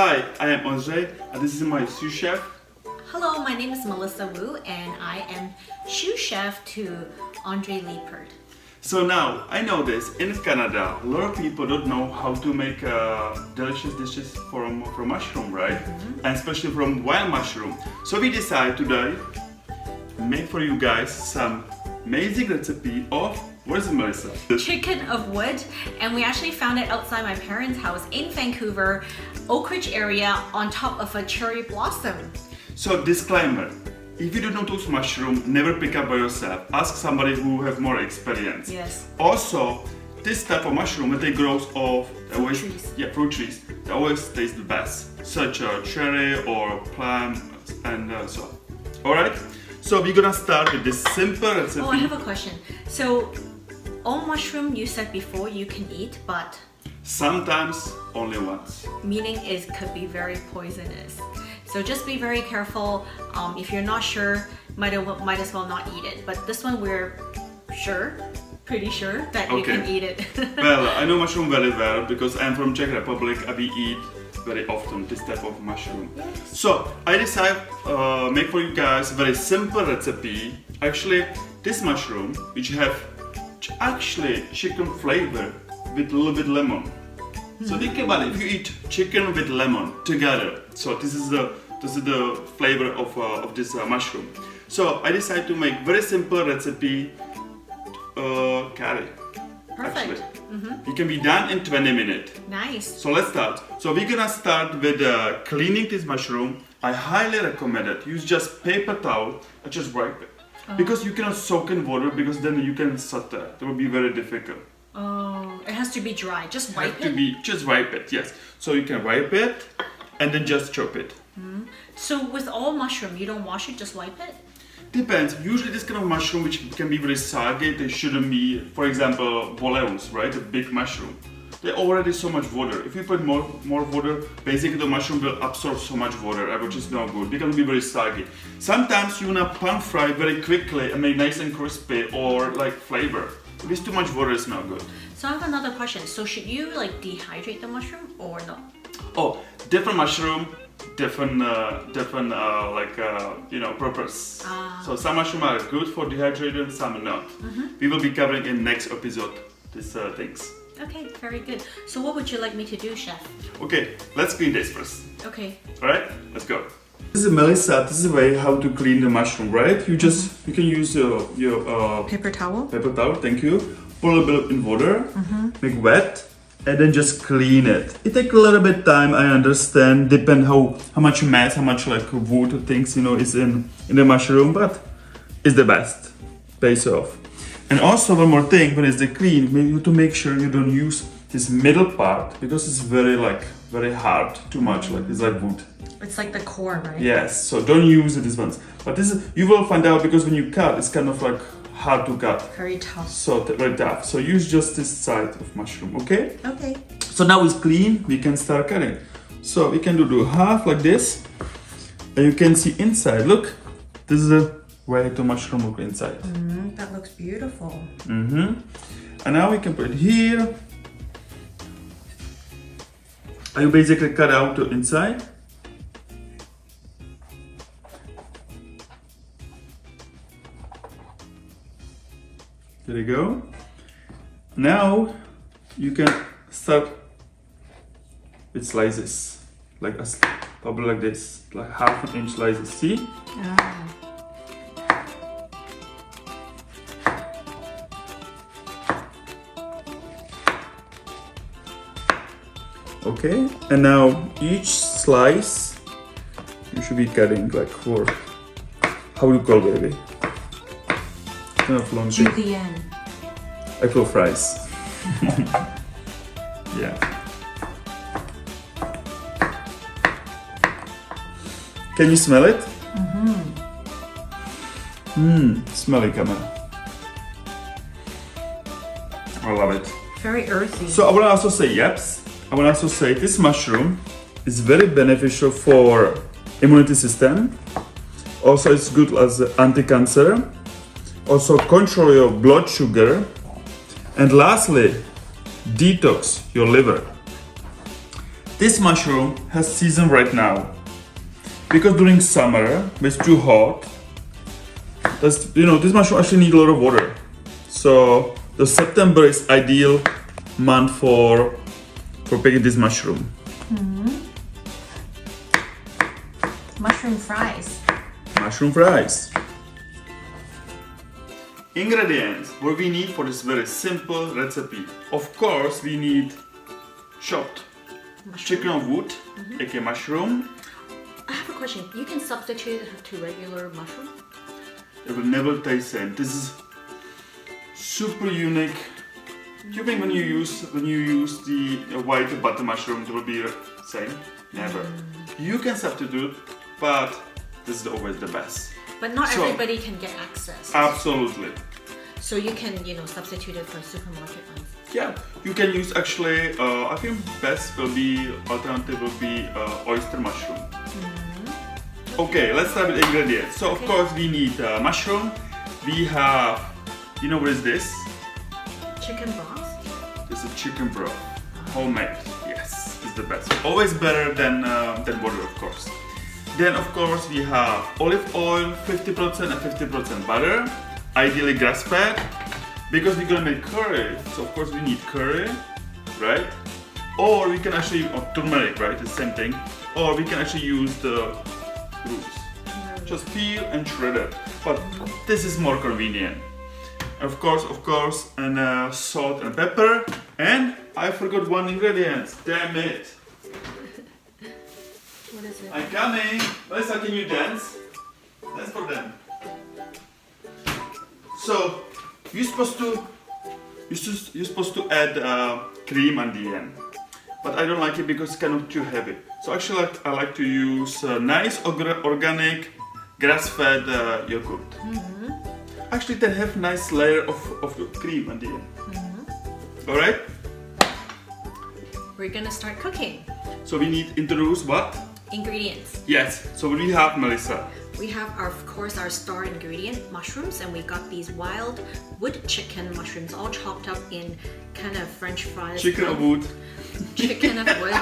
Hi, I am Andre and this is my sous chef. Hello, my name is Melissa Wu and I am sous chef to Andre Liepert. So now, I know this, in Canada, a lot of people don't know how to make delicious dishes from mushroom, right? And especially from wild mushroom. So we decided today to make for you guys some amazing recipe of, what is it, Melissa? Chicken of wood, and we actually found it outside my parents' house in Vancouver, Oak Ridge area, on top of a cherry blossom. So disclaimer, if you don't know those mushroom, never pick up by yourself. Ask somebody who have more experience. Yes. Also, this type of mushroom, when they grow off Fruit trees. Yeah, fruit trees, they always taste the best, such a cherry or plum and so on. Alright, so we're gonna start with this simple recipe. Oh, I have a question. So, all mushroom you said before you can eat, but Sometimes only once. meaning is could be very poisonous. So just be very careful. If you're not sure, might as well not eat it. But this one we're pretty sure that you Okay. can eat it. Well, I know mushroom very well because I'm from Czech Republic and we eat very often this type of mushroom. Yes. So I decided make for you guys a very simple recipe. Actually, this mushroom which have actually chicken flavor with a little bit lemon. So think about it. If you eat chicken with lemon together, so this is the flavor of this mushroom. So I decided to make very simple recipe curry. Perfect. Actually, it can be done in 20 minutes. Nice. So let's start. So we're gonna start with cleaning this mushroom. I highly recommend it. Use just paper towel and just wipe it. Because you cannot soak in water because then you can saute. That would be very difficult. Oh, it has to be dry. Just wipe Have to it. be just wipe it. Yes. So you can wipe it and then just chop it. So with all mushroom, you don't wash it, just wipe it? Depends. Usually this kind of mushroom which can be very soggy, they shouldn't be, for example, boleus, right? A big mushroom. They already so much water. If you put more water, basically the mushroom will absorb so much water, which is not good. They can be very soggy. Sometimes you wanna pan fry very quickly and make nice and crispy or like flavor. If it's too much water, it's not good. So I have another question. So should you like dehydrate the mushroom or no? Oh, different mushroom, different purpose. So some mushroom are good for dehydrated, some are not. We will be covering in next episode these things. Okay, very good. So what would you like me to do, chef? Okay, let's clean this first. Okay. Alright, let's go. This is Melissa. This is the way how to clean the mushroom, right? You can use your Paper towel? paper towel. Thank you. Put a little bit in water, make wet, and then just clean it. It takes a little bit time. I understand. Depend how much mess, how much like wood things is in the mushroom, but it's the best. Pays off. And also one more thing, when it's the clean, you have to make sure you don't use this middle part because it's very hard, too much, like it's like wood. It's like the core, right? Yes, so don't use these ones. But this is, you will find out because when you cut, it's kind of like hard to cut. Very tough. So very tough. So use just this side of mushroom, okay? Okay. So now it's clean, we can start cutting. So we can do half like this, and you can see inside. Look, this is the way the mushroom look inside. That looks beautiful. And now we can put it here. And you basically cut out the inside. There you go. Now you can start with slices, like probably like this, like 1/2 inch slices. See? Okay, and now each slice you should be cutting like for, how do you call baby? Kind of long thing. Julienne. Like for fries. Yeah. Can you smell it? Smell it, camera. I love it. Very earthy. So I will also say I will also say this mushroom is very beneficial for immunity system. Also, it's good as anti-cancer. Also, control your blood sugar. And lastly, detox your liver. This mushroom has season right now. Because during summer, when it's too hot, this mushroom actually need a lot of water. So the September is ideal month for picking this mushroom. Mushroom fries. Mushroom fries. Ingredients what we need for this very simple recipe. Of course, we need chopped chicken of wood, aka mushroom. I have a question. You can substitute it to regular mushroom? It will never taste same. This is super unique. Do you think when you use the white butter mushroom, it will be the same? Never. You can substitute, but this is always the best. But not everybody can get access. Absolutely. So you can, substitute it for supermarket ones. Yeah, you can use actually. I think best alternative will be oyster mushroom. Okay, let's start with ingredients. So of course we need mushroom. We have, what is this? Chicken broth. This is chicken broth, homemade. Yes, it's the best. Always better than water, of course. Then of course we have olive oil, 50% and 50% butter, ideally grass-fed, because we're gonna make curry. So of course we need curry, right? Or we can actually turmeric, right? It's the same thing. Or we can actually use the roots. Just peel and shred it. But this is more convenient. Of course, and salt and pepper. And I forgot one ingredient. Damn it! What is it? I'm coming. Melissa, can you dance? Dance for them. So you're supposed to add cream at the end, but I don't like it because it's kind of too heavy. So actually, I like to use nice organic grass-fed yogurt. Actually, they have nice layer of the cream at the end. All right. We're gonna start cooking. So we need to introduce what? Ingredients. Yes. So what do we have, Melissa? We have of course our star ingredient, mushrooms, and we got these wild wood chicken mushrooms all chopped up in kind of French fries. Chicken of wood. Chicken of wood.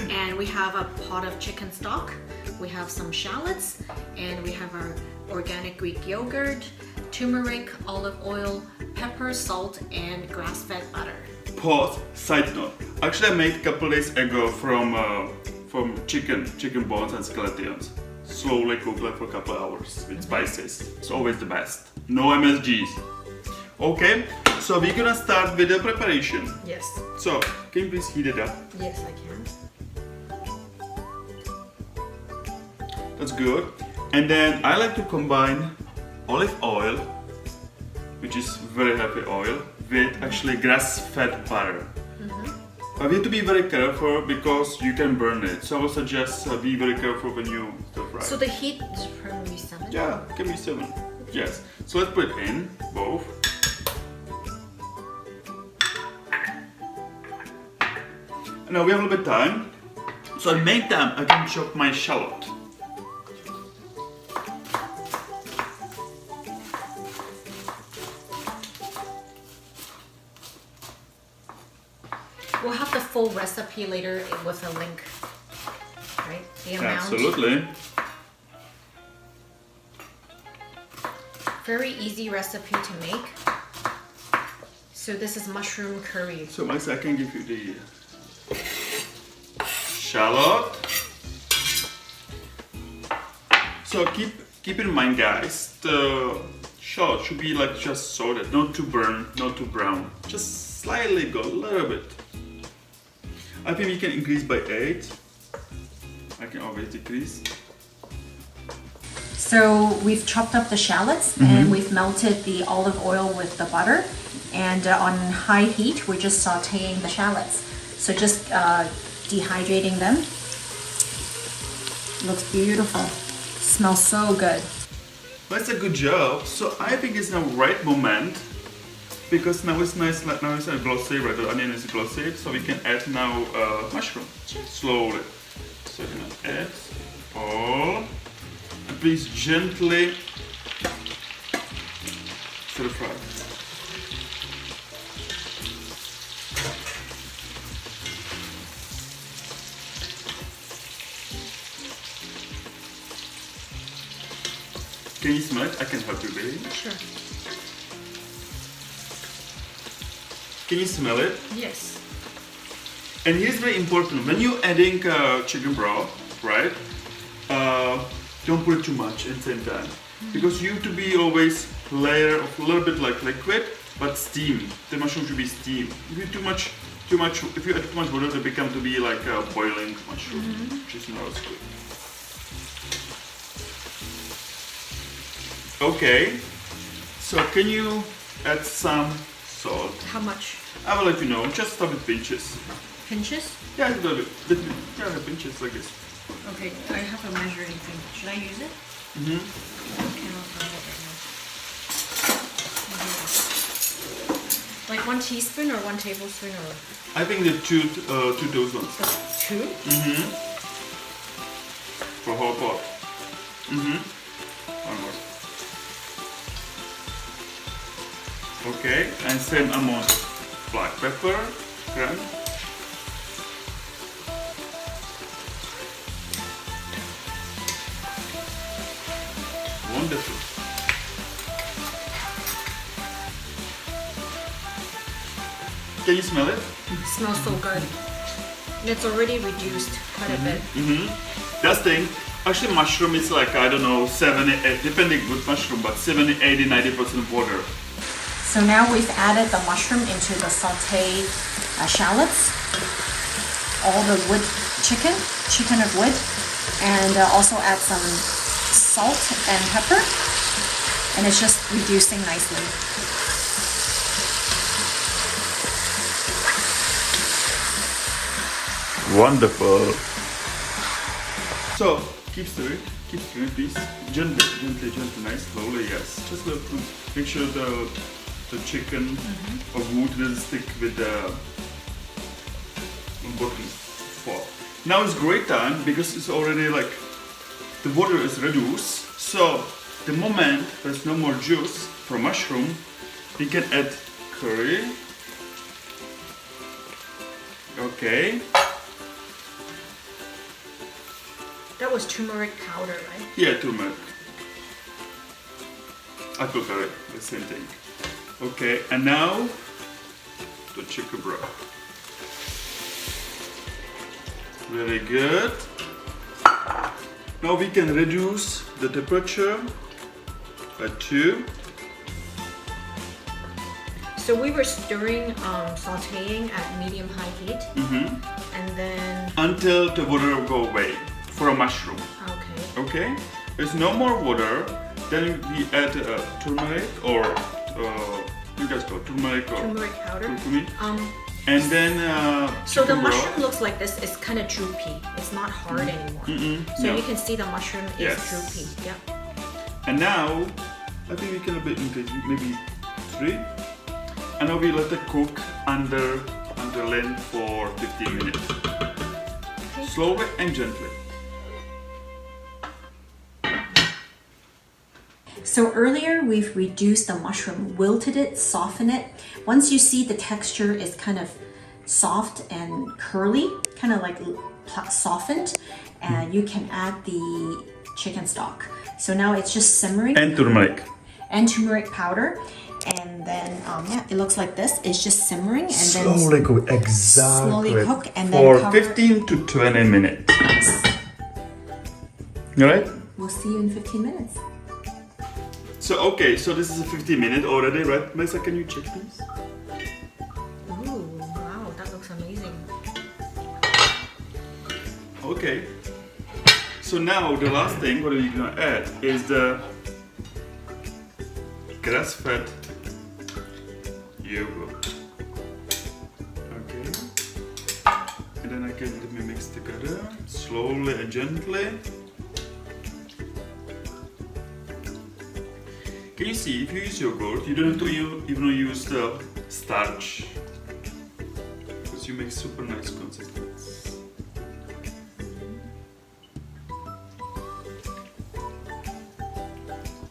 And we have a pot of chicken stock. We have some shallots, and we have our organic Greek yogurt, turmeric, olive oil, pepper, salt, and grass-fed butter. Pause. Side note. Actually, I made a couple days ago from chicken bones and skeletons. Slowly cook like for a couple hours with spices. It's always the best. No MSGs. Okay, so we're gonna start with the preparation. Yes. So, can you please heat it up? Yes, I can. That's good. And then I like to combine olive oil, which is very heavy oil, with actually grass-fed butter. We have to be very careful because you can burn it. So I would suggest be very careful when you stir fry. So the heat is probably 7? Yeah, can be 7. Yes. So let's put it in both. Now we have a little bit of time. So in the meantime, I can chop my shallot. We'll have the full recipe later with a link, right? The amount. Absolutely. Very easy recipe to make. So this is mushroom curry. So Melissa, I can give you the shallot. So keep in mind, guys, the shallot should be like just salted, not too burnt, not too brown. Just slightly go a little bit. I think we can increase by 8. I can always decrease. So we've chopped up the shallots and we've melted the olive oil with the butter. And on high heat, we're just sauteing the shallots. So just dehydrating them. Looks beautiful. Smells so good. That's a good job. So I think it's now right moment. Because now it's nice, like now it's glossy, right? The onion is glossy, so we can add now mushroom slowly. So we're gonna add all, and please gently stir fry. Can you smell it? I can help you, baby. Sure. Can you smell it? Yes. And here's very important, when you're adding chicken broth, right, don't put too much at the same time. Because you have to be always layer of a little bit like liquid, but steam. The mushroom should be steamed. If you if you add too much water, they become to be like a boiling mushroom, which is not as good. Okay, so can you add some salt? How much? I will let you know, just a bit pinches. Pinches? Yeah, a little bit. Yeah, pinches like this. Okay, I have a measuring thing. Should I use it? Mm-hmm. I cannot find it right now. Like 1 teaspoon or 1 tablespoon or? I think the two those ones. 2? Mm-hmm. For whole pot. Mm-hmm. One more. Okay, and same amount of black pepper, crumb. Wonderful. Can you smell it? It smells so good. And it's already reduced quite a bit. That thing, actually mushroom is like, I don't know, 70, depending good mushroom, but 70, 80, 90% water. So now we've added the mushroom into the sauteed shallots, all the wood chicken of wood, and also add some salt and pepper, and it's just reducing nicely. Wonderful. So keep stirring, please. Gently, nice, slowly, yes. Just to make sure the chicken or wood doesn't stick with the bottom pot. Now it's great time because it's already like the water is reduced. So the moment there's no more juice for mushroom, we can add curry. Okay. That was turmeric powder, right? Yeah, turmeric. I prefer it, the same thing. Okay, and now the chicken broth. Very good. Now we can reduce the temperature by 2. So we were stirring, sauteing at medium-high heat, and then... Until the water will go away for a mushroom. Okay. Okay? There's no more water, then we add turmeric or you guys call it turmeric or Turmeric powder. curcumin. And then So the chicken broth. mushroom looks like this. It's kind of droopy. It's not hard anymore. So no. you can see the mushroom is Yes. droopy. Yep. And now I think we can a bit increase, maybe 3. And now we let it cook under lid for 15 minutes. Okay. Slowly and gently. So earlier we've reduced the mushroom, wilted it, softened it. Once you see the texture is kind of soft and curly, kind of like softened, and you can add the chicken stock. So now it's just simmering. And turmeric. And turmeric powder. And then, yeah, it looks like this. It's just simmering and Slowly then cook, exactly. slowly cook and for then cover. 15 to 20 minutes. Alright? We'll see you in 15 minutes. So okay, so this is a 15-minute already, right? Melissa, can you check please? Ooh, wow, that looks amazing. Okay. So now the last thing what we're gonna add is the grass-fed yogurt. Okay. And then let me mix together slowly and gently. Can you see, if you use yogurt, you don't have to even use the starch, because you make super nice consistency.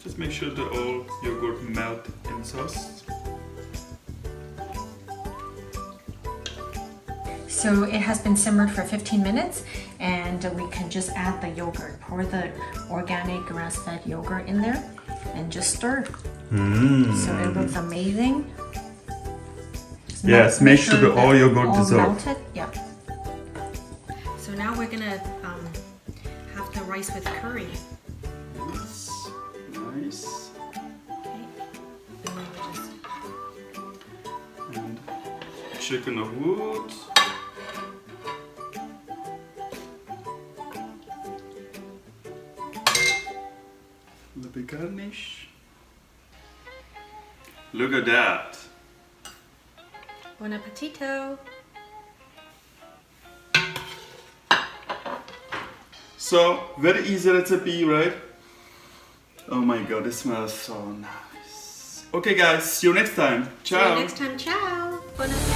Just make sure that all yogurt melt in sauce. So it has been simmered for 15 minutes, and we can just add the yogurt. Pour the organic grass-fed yogurt in there and just stir. So it looks amazing. Yes, make sure that all yogurt all dissolves. melted. Yeah. So now we're gonna have the rice with curry. Yes, nice. Okay. And then we just And chicken of wood. A little bit garnish. Look at that. Buon appetito. So, very easy recipe, right? Oh my god, it smells so nice. Okay guys, see you next time. Ciao. See you next time. Ciao. Buon appetito.